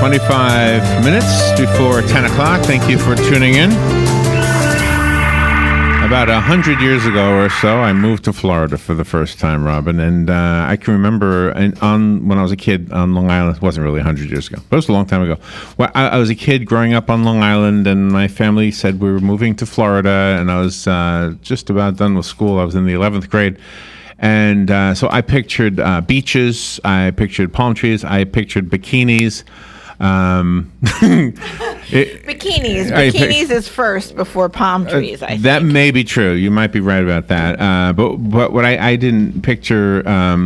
25 minutes before 10 o'clock. Thank you for tuning in. About 100 years ago or so, I moved to Florida for the first time, Robin. And I can remember when I was a kid on Long Island. It wasn't really 100 years ago, but it was a long time ago. Well, I was a kid growing up on Long Island, and my family said we were moving to Florida, and I was just about done with school. I was in the 11th grade. And so I pictured beaches, I pictured palm trees, I pictured bikinis. Bikinis is first before palm trees, I think. That may be true. You might be right about that. But what I didn't picture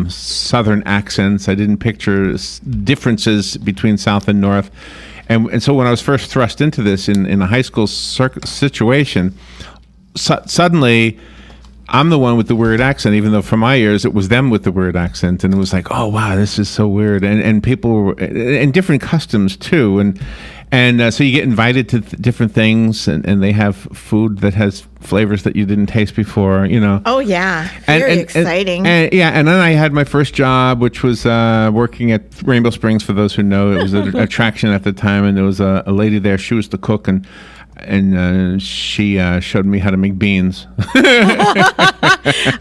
Southern accents. I didn't picture differences between South and North. And so when I was first thrust into this in a high school situation, suddenly I'm the one with the weird accent, even though for my ears it was them with the weird accent, and it was like, oh wow, this is so weird, and people were, and different customs too, and so you get invited to different things, and they have food that has flavors that you didn't taste before, you know. Oh yeah, very exciting. And then I had my first job, which was working at Rainbow Springs. For those who know, it was an attraction at the time, and there was a lady there. She was the cook, and she showed me how to make beans.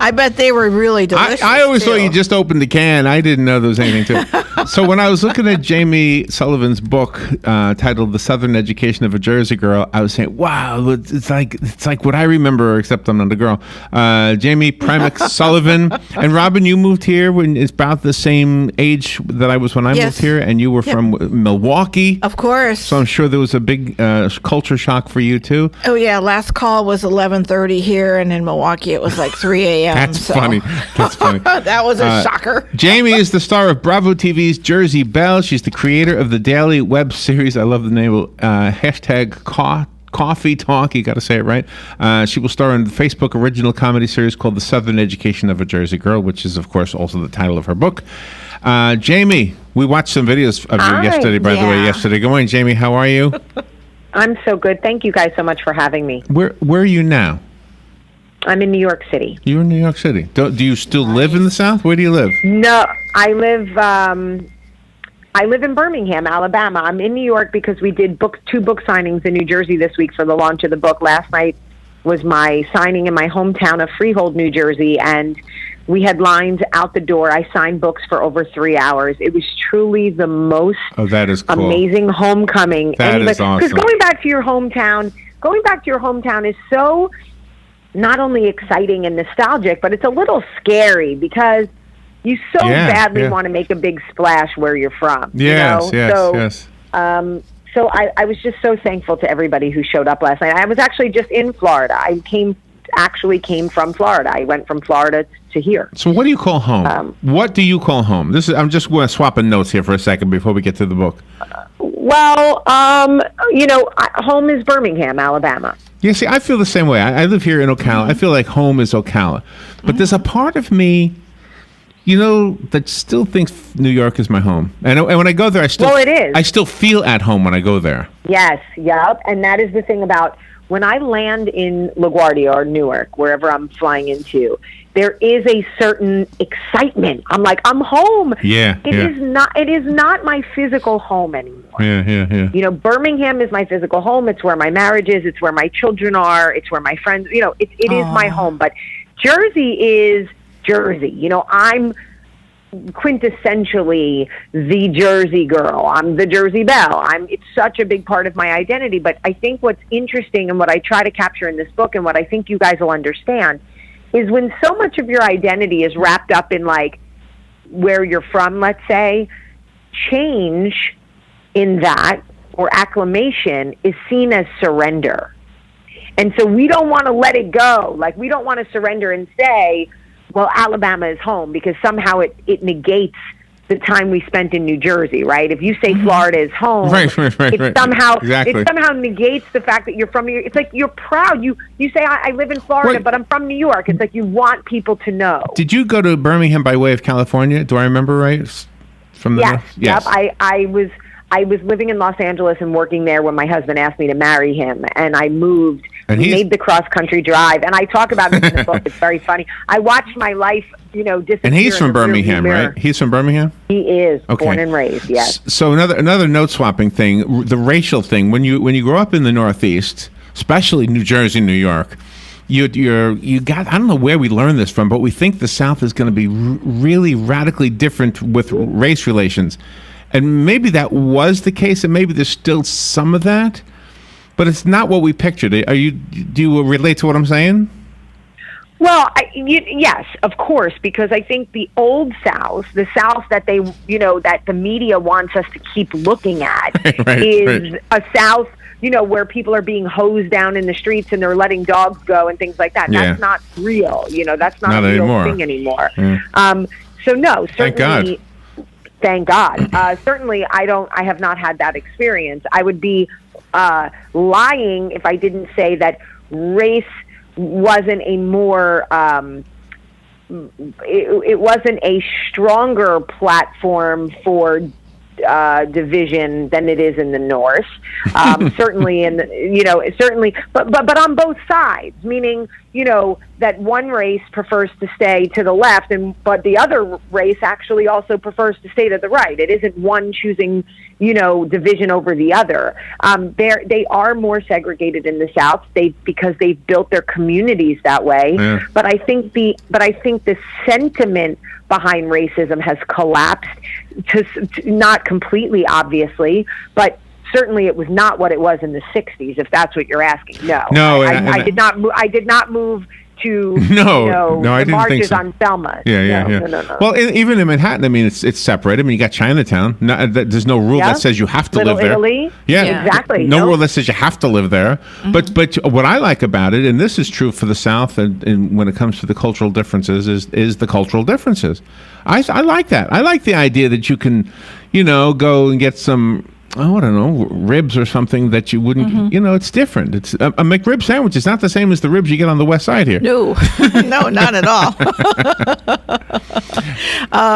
I bet they were really delicious. I always thought you just opened the can. I didn't know there was anything to it. So when I was looking at Jaime Sullivan's book titled "The Southern Education of a Jersey Girl," I was saying, "Wow, it's like what I remember, except I'm not a girl." Jaime Primak Sullivan and Robin, you moved here when it's about the same age that I was when I moved here, and you were from Milwaukee, of course. So I'm sure there was a big culture shock for you too. Oh yeah, last call was 11:30 here, and in Milwaukee it was like 3 a.m. That's funny. That's funny. That was a shocker. Jaime is the star of Bravo TV's Jersey Belle. She's the creator of the daily web series. I love the name. Hashtag Coffee Talk. You got to say it right. She will star in the Facebook original comedy series called The Southern Education of a Jersey Girl, which is, of course, also the title of her book. Jaime, we watched some videos of you yesterday, by the way, yesterday. Good morning, Jaime. How are you? I'm so good. Thank you guys so much for having me. Where are you now? I'm in New York City. You're in New York City. Do you still live in the South? Where do you live? No, I live in Birmingham, Alabama. I'm in New York because we did two book signings in New Jersey this week for the launch of the book. Last night was my signing in my hometown of Freehold, New Jersey, and we had lines out the door. I signed books for over 3 hours. It was truly the most that is cool. Amazing homecoming. That is awesome. Because going back to your hometown is so not only exciting and nostalgic, but it's a little scary because you so badly want to make a big splash where you're from. Yes. So I was just so thankful to everybody who showed up last night. I was actually just in Florida. I came from Florida. I went from Florida to here. So what do you call home? What do you call home? I'm just going to swap notes here for a second before we get to the book. Home is Birmingham, Alabama. Yeah, see, I feel the same way. I live here in Ocala. I feel like home is Ocala. But there's a part of me, that still thinks New York is my home. And when I go there, it is. I still feel at home when I go there. Yes, yep. And that is the thing about when I land in LaGuardia or Newark, wherever I'm flying into, there is a certain excitement. I'm like, I'm home. It is not my physical home anymore. Yeah. Birmingham is my physical home. It's where my marriage is. It's where my children are. It's where my friends, it is my home. But Jersey is Jersey. I'm quintessentially the Jersey girl. I'm the Jersey Belle. It's such a big part of my identity. But I think what's interesting and what I try to capture in this book and what I think you guys will understand is when so much of your identity is wrapped up in like where you're from, let's say, change in that or acclimation is seen as surrender. And so we don't want to let it go. Like we don't want to surrender and say, well, Alabama is home because somehow it negates the time we spent in New Jersey, right? If you say Florida is home, it somehow negates the fact that you're from New York. It's like you're proud. You say, I live in Florida, but I'm from New York. It's like you want people to know. Did you go to Birmingham by way of California? Do I remember right? From the Yes. Yep. I was living in Los Angeles and working there when my husband asked me to marry him, and I moved And we made the cross-country drive. And I talk about this in the book. It's very funny. I watched my life, disappear. And he's from Birmingham, right? He's from Birmingham? He is, born and raised, yes. So another note-swapping thing, the racial thing. When you grow up in the Northeast, especially New Jersey, New York, you got, I don't know where we learned this from, but we think the South is going to be really radically different with race relations. And maybe that was the case, and maybe there's still some of that, but it's not what we pictured. Do you relate to what I'm saying? Well, yes, of course, because I think the old South, the South that they, that the media wants us to keep looking at, is a South, where people are being hosed down in the streets and they're letting dogs go and things like that. Yeah. That's not real. That's not a real anymore. thing anymore. Yeah. So no, certainly. Thank God. Thank God. Certainly, I have not had that experience. I would be lying if I didn't say that race wasn't a more it wasn't a stronger platform for division than it is in the North. Certainly certainly, but on both sides, meaning, that one race prefers to stay to the left, but the other race actually also prefers to stay to the right. It isn't one choosing, division over the other. They are more segregated in the South, because they've built their communities that way. Yeah. But I think the sentiment behind racism has collapsed to not completely, obviously, but certainly it was not what it was in the 60s, if that's what you're asking. No, I did not move to I the didn't marches think so. on Selma. Yeah. No. Well, even in Manhattan, I mean, it's separate. I mean, you got Chinatown. There's no rule that says you have to Little live there. Italy. Yeah, exactly. No rule that says you have to live there. But what I like about it, and this is true for the South, and when it comes to the cultural differences, is the cultural differences. I like that. I like the idea that you can, go and get some, I don't know, ribs or something that you wouldn't, it's different. It's a McRib sandwich is not the same as the ribs you get on the West Side here. No, no, not at all.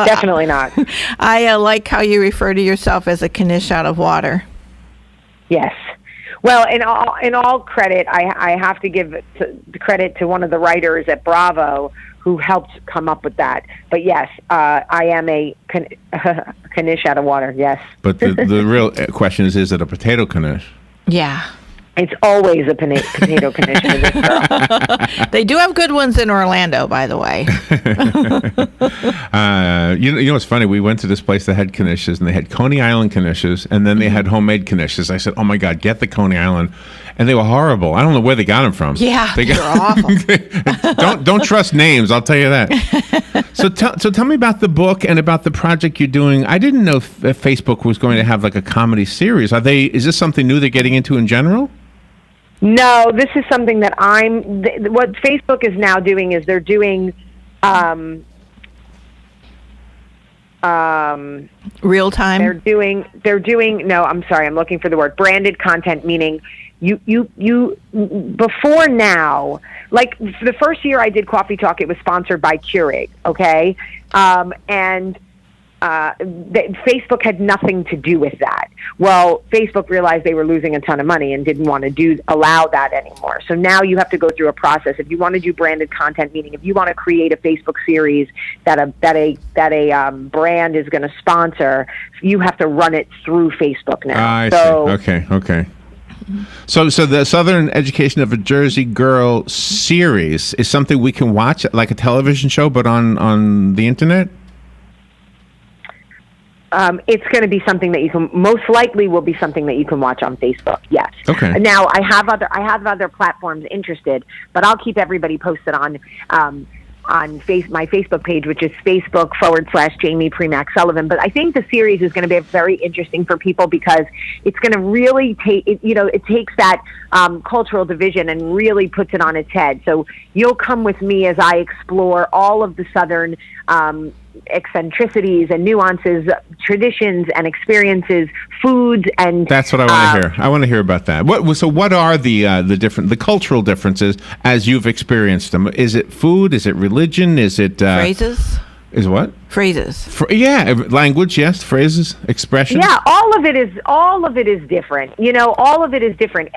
Definitely not. I like how you refer to yourself as a Knish out of water. Yes. Well, in all credit, I have to give credit to one of the writers at Bravo who helped come up with that. But yes, I am a Knish out of water, yes. But the real question is it a potato Knish? Yeah. It's always a potato Knish for this girl. They do have good ones in Orlando, by the way. What's funny? We went to this place that had Knishes, and they had Coney Island Knishes, and then they had homemade Knishes. I said, "Oh my God, get the Coney Island," and they were horrible. I don't know where they got them from. Yeah, they're awful. Don't trust names. I'll tell you that. So tell me about the book and about the project you're doing. I didn't know if Facebook was going to have like a comedy series. Is this something new they're getting into in general? No, this is something that what Facebook is now doing is they're doing real time. They're doing no, I'm sorry, I'm looking for the word branded content, meaning you before now, like for the first year I did Coffee Talk, it was sponsored by Keurig, okay? And Facebook had nothing to do with that. Well, Facebook realized they were losing a ton of money and didn't want to allow that anymore. So now you have to go through a process. If you want to do branded content, meaning if you want to create a Facebook series that a brand is going to sponsor, you have to run it through Facebook now. I see. Okay. So the Southern Education of a Jersey Girl series is something we can watch like a television show, but on the internet? It's going to be something that you can most likely will be something that you can watch on Facebook. Yes. Okay. Now I have other platforms interested, but I'll keep everybody posted on my Facebook page, which is Facebook.com/Jaime Primak Sullivan. But I think the series is going to be very interesting for people because it's going to really it takes that cultural division and really puts it on its head. So you'll come with me as I explore all of the Southern eccentricities and nuances, traditions and experiences, foods, and that's what I want to hear. I want to hear about that. What are the cultural differences as you've experienced them? Is it food? Is it religion? Is it phrases? Is what? Phrases. Language, yes. Phrases, expressions. Yeah, all of it is different. All of it is different.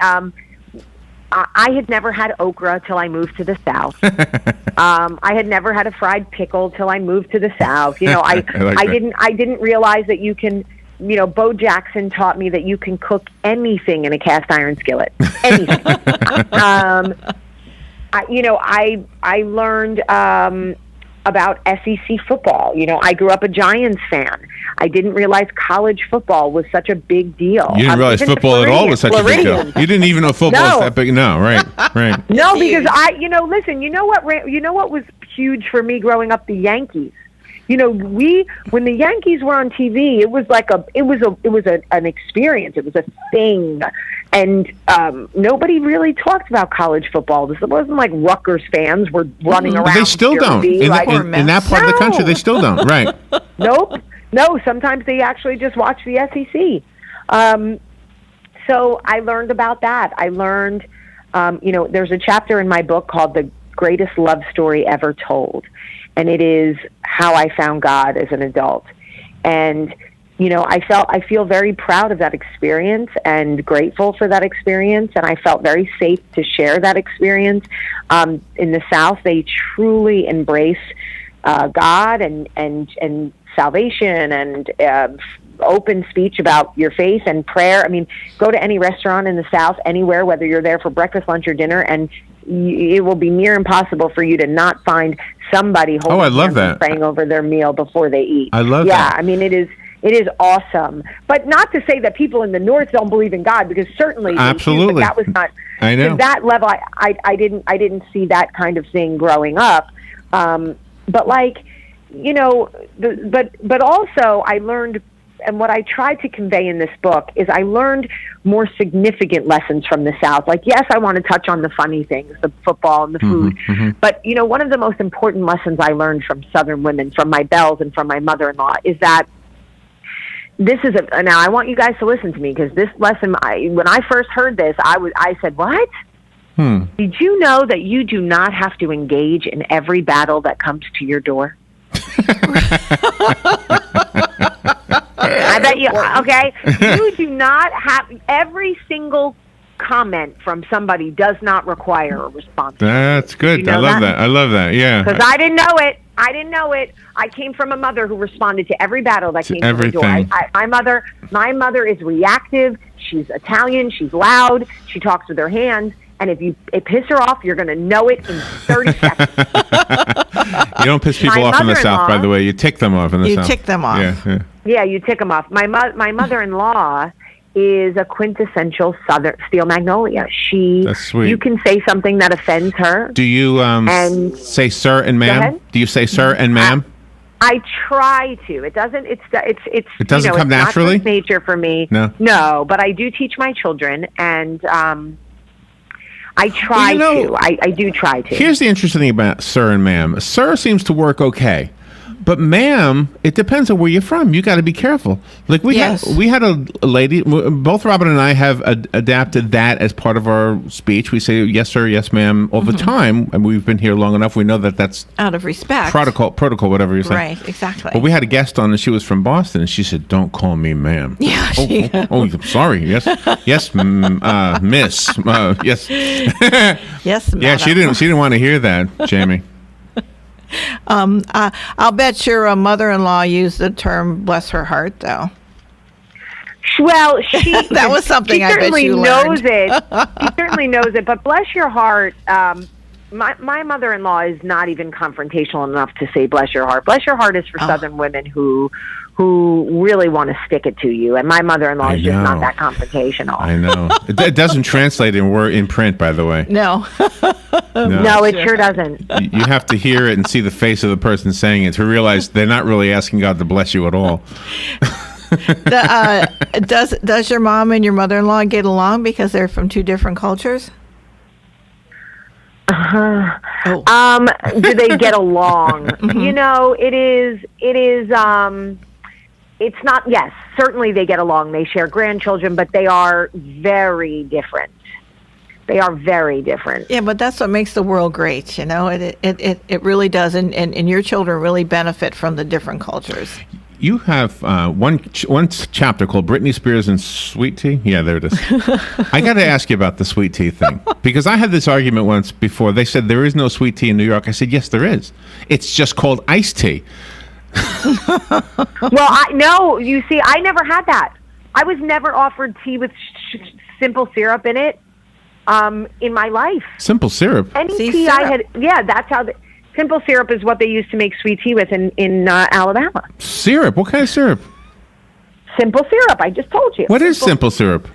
I had never had okra till I moved to the South. I had never had a fried pickle till I moved to the South. You know, I didn't realize that you can. You know, Bo Jackson taught me that you can cook anything in a cast iron skillet. Anything. I learned about SEC football. You know, I grew up a Giants fan. I didn't realize college football was such a big deal. You didn't realize football at all was such a big deal. You didn't even know football was that big. No, right. No, because listen, you know what was huge for me growing up? The Yankees. You know, when the Yankees were on TV, it was like an experience. It was a thing, and nobody really talked about college football. This wasn't like Rutgers fans were running around. But they still don't in that part of the country. They still don't. Right? Nope. No. Sometimes they actually just watch the SEC. So I learned about that. I learned, there's a chapter in my book called "The Greatest Love Story Ever Told." And it is how I found God as an adult. And, you know, I feel very proud of that experience and grateful for that experience. And I felt very safe to share that experience. In the South, they truly embrace God and salvation and open speech about your faith and prayer. I mean, go to any restaurant in the South, anywhere, whether you're there for breakfast, lunch, or dinner, and it will be near impossible for you to not find somebody holding hands and praying over their meal before they eat. I love that. Yeah, I mean, it is awesome. But not to say that people in the North don't believe in God, because certainly absolutely, but that was not. I know. To that level. I didn't see that kind of thing growing up. But like, you know, but also I learned. And what I tried to convey in this book is I learned more significant lessons from the South. Like, yes, I want to touch on the funny things, the football and the food. But, you know, one of the most important lessons I learned from Southern women, from my belles and from my mother-in-law, is that this is now I want you guys to listen to me, because this lesson, when I first heard this, I said, what? Did you know that you do not have to engage in every battle that comes to your door? I bet you, okay? You do not have, every single comment from somebody does not require a response. That's good. You know I love that. Yeah. Because I didn't know it. I came from a mother who responded to every battle that came to the door. My mother is reactive. She's Italian. She's loud. She talks with her hands. And if you piss her off, you're going to know it in 30 seconds. You don't piss people off in the South, by the way. You tick them off in the South. You tick them off. Yeah, you tick them off. My mother-in-law is a quintessential Southern steel magnolia. That's sweet. You can say something that offends her. Do you say sir and ma'am? Do you say sir and ma'am? I try to. It doesn't. It doesn't come naturally. It's not nature for me. No. But I do teach my children, and I try to. I do try to. Here's the interesting thing about sir and ma'am. Sir seems to work okay. But ma'am, it depends on where you're from. You got to be careful. Like we had a lady. Both Robin and I have adapted that as part of our speech. We say yes sir, yes ma'am all the time, and we've been here long enough. We know that that's out of respect. Protocol, whatever you're saying. Right, exactly. But we had a guest on, and she was from Boston, and she said, "Don't call me ma'am." Yeah. I'm sorry. Yes, miss. Yes. Yes. Madam. Yeah, she didn't want to hear that, Jaime. I'll bet your mother-in-law used the term "bless her heart," though. Well, that was something I bet you learned. She certainly knows it. But bless your heart. My mother-in-law is not even confrontational enough to say "bless your heart." Bless your heart is for Southern women who really want to stick it to you, and my mother-in-law is just not that confrontational. I know. It doesn't translate in print, by the way. No. No, it sure doesn't. You have to hear it and see the face of the person saying it to realize they're not really asking God to bless you at all. Does your mom and your mother-in-law get along because they're from two different cultures? Do they get along? You know, it is. It's not. Yes, certainly they get along. They share grandchildren, but they are very different. They are very different. Yeah, but that's what makes the world great, you know. It really does, and your children really benefit from the different cultures. You have one chapter called Britney Spears and Sweet Tea. Yeah, there it is. I got to ask you about the sweet tea thing, because I had this argument once before. They said there is no sweet tea in New York. I said, yes, there is. It's just called iced tea. Well, no, you see, I never had that. I was never offered tea with simple syrup in it in my life. Simple syrup? Any tea syrup. I had, yeah, that's how simple syrup is what they used to make sweet tea with in Alabama. Syrup? What kind of syrup? Simple syrup. I just told you. What is simple syrup?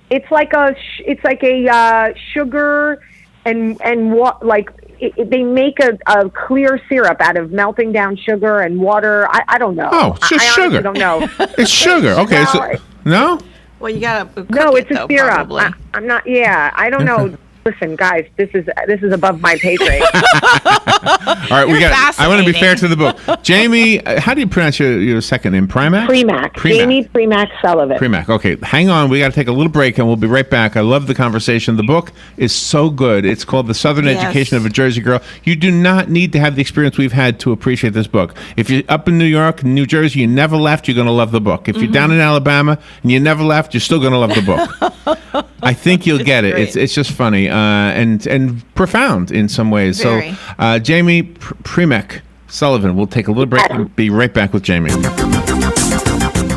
It's like a sugar and what they make a clear syrup out of melting down sugar and water. I don't know. Oh, it's just sugar. I don't know. It's sugar. Okay, no. Well, you gotta. No, it's a syrup. I'm not. Yeah, I don't know. Listen, guys, this is above my pay grade. All right, I want to be fair to the book. Jaime, how do you pronounce your second name? Primak? Primak. Jaime Primak Sullivan. Primak. Okay, hang on. We got to take a little break, and we'll be right back. I love the conversation. The book is so good. It's called The Southern Education of a Jersey Girl. You do not need to have the experience we've had to appreciate this book. If you're up in New York, New Jersey, you never left, you're going to love the book. If you're down in Alabama and you never left, you're still going to love the book. I think you'll get it. It's just funny and profound in some ways. Very. So, Jaime Primak Sullivan. We'll take a little break and be right back with Jaime.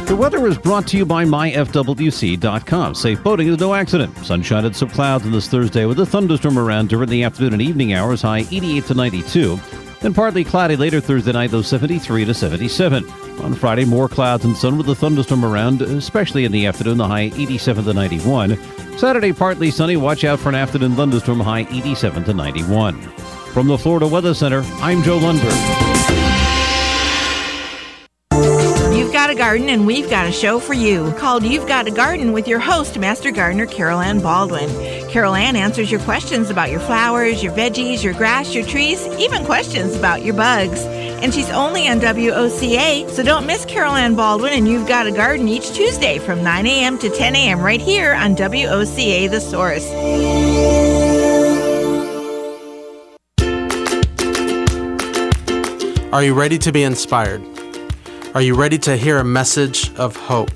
The weather is brought to you by myfwc.com. Safe boating is no accident. Sunshine and some clouds on this Thursday with a thunderstorm around during the afternoon and evening hours, high 88 to 92. Then partly cloudy later Thursday night, though 73 to 77. On Friday, more clouds and sun with a thunderstorm around, especially in the afternoon, the high 87 to 91. Saturday, partly sunny. Watch out for an afternoon thunderstorm, high 87 to 91. From the Florida Weather Center, I'm Joe Lundberg. You've got a garden, and we've got a show for you called You've Got a Garden with your host, Master Gardener Carol Ann Baldwin. Carol Ann answers your questions about your flowers, your veggies, your grass, your trees, even questions about your bugs. And she's only on WOCA, so don't miss Carol Ann Baldwin and You've Got a Garden each Tuesday from 9 a.m. to 10 a.m. right here on WOCA The Source. Are you ready to be inspired? Are you ready to hear a message of hope?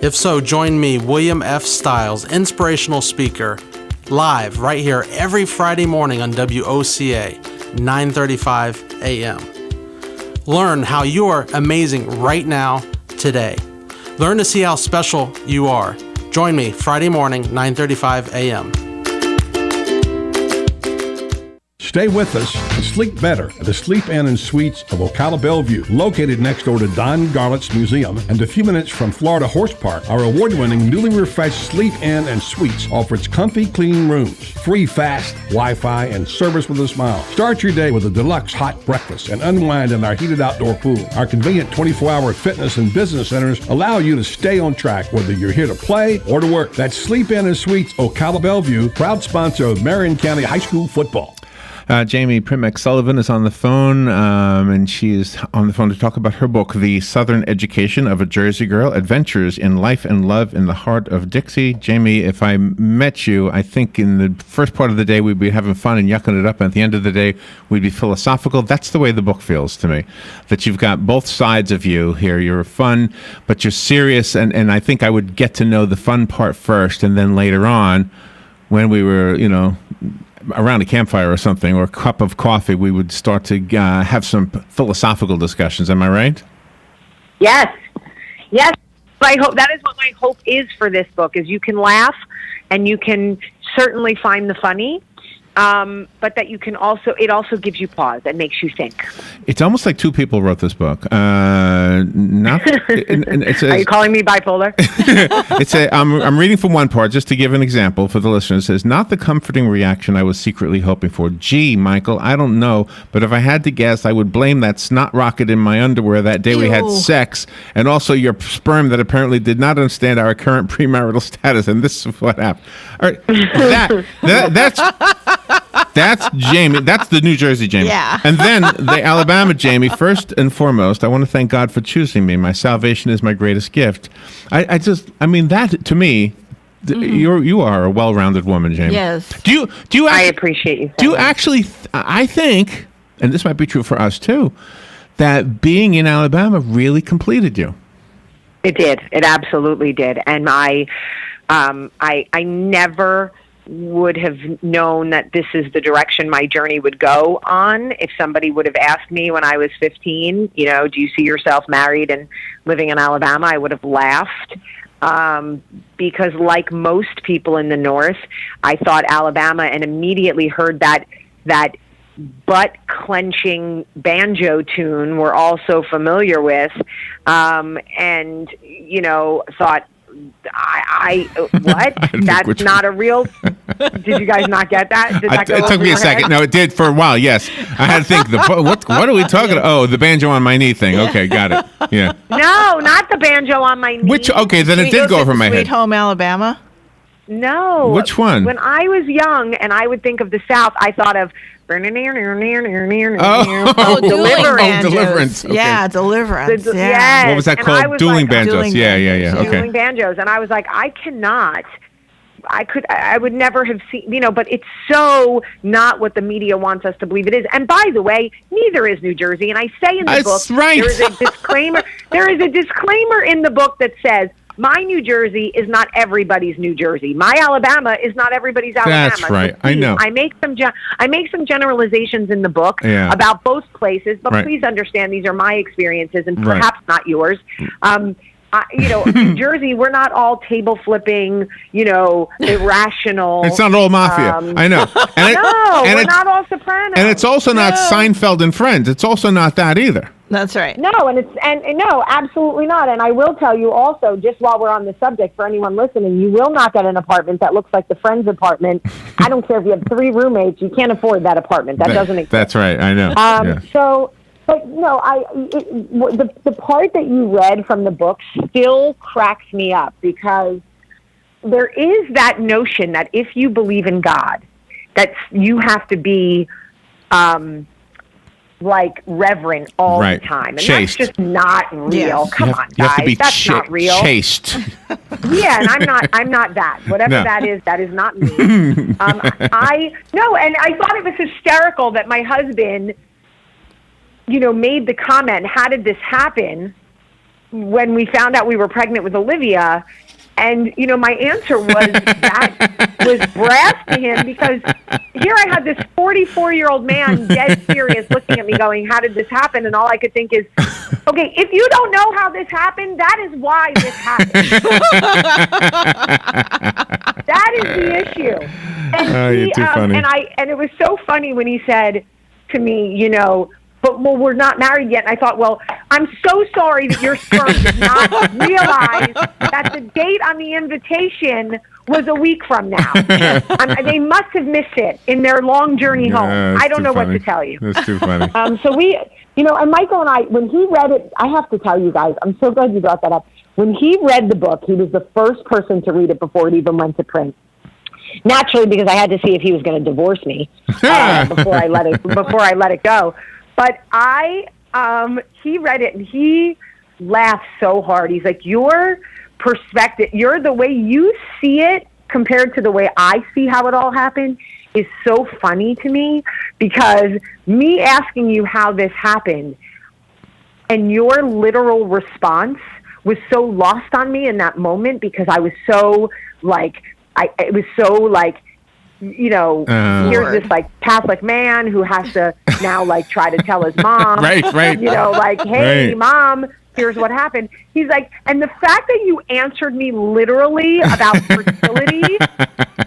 If so, join me, William F. Stiles, inspirational speaker, live right here every Friday morning on WOCA, 9:35 a.m. Learn how you are amazing right now, today. Learn to see how special you are. Join me Friday morning, 9:35 a.m. Stay with us and sleep better at the Sleep Inn and Suites of Ocala Bellevue, located next door to Don Garlett's Museum and a few minutes from Florida Horse Park. Our award-winning, newly refreshed Sleep Inn and Suites offers comfy, clean rooms, free fast Wi-Fi, and service with a smile. Start your day with a deluxe hot breakfast and unwind in our heated outdoor pool. Our convenient 24-hour fitness and business centers allow you to stay on track, whether you're here to play or to work. That's Sleep Inn and Suites Ocala Bellevue, proud sponsor of Marion County High School football. Jaime Primak Sullivan is on the phone, and she is on the phone to talk about her book, The Southern Education of a Jersey Girl, Adventures in Life and Love in the Heart of Dixie. Jaime, if I met you, I think in the first part of the day we'd be having fun and yucking it up, and at the end of the day we'd be philosophical. That's the way the book feels to me, that you've got both sides of you here. You're fun, but you're serious, and I think I would get to know the fun part first, and then later on, when we were, around a campfire or something, or a cup of coffee, we would start to have some philosophical discussions. Am I right? Yes. I hope that is what my hope is for this book, is you can laugh and you can certainly find the funny, but that you can also, it also gives you pause and makes you think. It's almost like two people wrote this book. Are you calling me bipolar? I'm reading from one part just to give an example for the listener. It says, not the comforting reaction I was secretly hoping for. Gee, Michael, I don't know, but if I had to guess, I would blame that snot rocket in my underwear that day we had sex, and also your sperm that apparently did not understand our current premarital status, and this is what happened. All right, that's Jaime. That's the New Jersey Jaime. Yeah. And then the Alabama Jaime. First and foremost, I want to thank God for choosing me. My salvation is my greatest gift. That to me, you are a well-rounded woman, Jaime. Yes. Do you? I appreciate you. Do you actually? I think, and this might be true for us too, that being in Alabama really completed you. It did. It absolutely did. And I never would have known that this is the direction my journey would go on. If somebody would have asked me when I was 15, do you see yourself married and living in Alabama, I would have laughed. Because like most people in the North, I thought Alabama and immediately heard that butt-clenching banjo tune we're all so familiar with, and, thought, what? That's not a real... Did you guys not get that? Did that it took me a second. No, it did for a while, yes. I had to think, what are we talking about? Oh, the banjo on my knee thing. Okay, got it. Yeah. No, not the banjo on my knee. Okay, then it did go over my head. Sweet Home Alabama? No. Which one? When I was young and I would think of the South, I thought of... Deliverance. Okay. Yeah, Deliverance. Yes. What was that called? Dueling banjos. Yeah. Okay. Dueling banjos. And I was like, I would never have seen, but it's so not what the media wants us to believe it is. And by the way, neither is New Jersey. And I say in the book, right. There is a disclaimer in the book that says, my New Jersey is not everybody's New Jersey. My Alabama is not everybody's Alabama. That's right. So please, I know. I make some generalizations in the book about both places, but please understand these are my experiences and perhaps not yours. New Jersey, we're not all table flipping, irrational. It's not all mafia. I know. We're not all Sopranos. And it's also not Seinfeld and Friends. It's also not that either. That's right. No, no, absolutely not. And I will tell you also, just while we're on the subject, for anyone listening, you will not get an apartment that looks like the Friends apartment. I don't care if you have 3 roommates, you can't afford that apartment. That doesn't exist. That's right. I know. But no, the part that you read from the book still cracks me up, because there is that notion that if you believe in God, that you have to be reverent all the time, and chaste. That's just not real. Yes. Come on, guys, you have to be that's not real. Chaste. Yeah, and I'm not that. Whatever that is not me. And I thought it was hysterical that my husband, made the comment, how did this happen, when we found out we were pregnant with Olivia. And, my answer was that was brass to him, because here I had this 44-year-old man dead serious looking at me going, how did this happen? And all I could think is, okay, if you don't know how this happened, that is why this happened. That is the issue. And you're too funny. And it was so funny when he said to me, but we're not married yet. And I thought, well, I'm so sorry that your sperm did not realize that the date on the invitation was a week from now. They must have missed it in their long journey home. I don't know what to tell you. That's too funny. So we, and Michael and I, when he read it, I have to tell you guys, I'm so glad you brought that up. When he read the book, he was the first person to read it before it even went to print. Naturally, because I had to see if he was going to divorce me before I let it go. But he read it and he laughed so hard. He's like, your perspective, the way you see it compared to the way I see how it all happened is so funny to me, because me asking you how this happened and your literal response was so lost on me in that moment, because I was so here's this Catholic man who has to now try to tell his mom, right. Hey, Mom, here's what happened. He's like, and the fact that you answered me literally about fertility,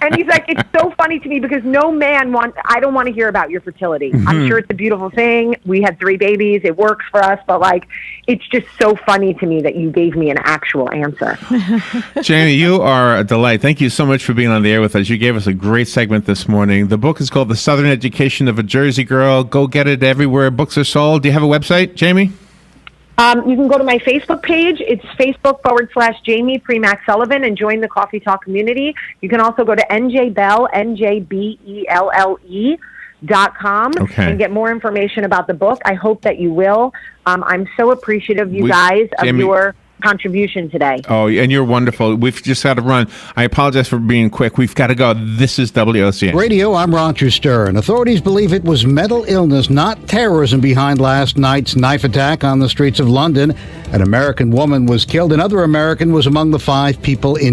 and he's like, it's so funny to me, because I don't want to hear about your fertility. Mm-hmm. I'm sure it's a beautiful thing. We had 3 babies. It works for us, but it's just so funny to me that you gave me an actual answer. Jaime, you are a delight. Thank you so much for being on the air with us. You gave us a great segment this morning. The book is called The Southern Education of a Jersey Girl. Go get it everywhere books are sold. Do you have a website, Jaime? You can go to my Facebook page. It's Facebook.com/Jaime Primak Sullivan, and join the Coffee Talk community. You can also go to NJBelle.com and get more information about the book. I hope that you will. I'm so appreciative, you guys, of Jaime, your contribution today. Oh, and you're wonderful. We've just got to run. I apologize for being quick. We've got to go. This is WOCN Radio. I'm Roger Stern. Authorities believe it was mental illness, not terrorism, behind last night's knife attack on the streets of London. An American woman was killed. Another American was among the 5 people in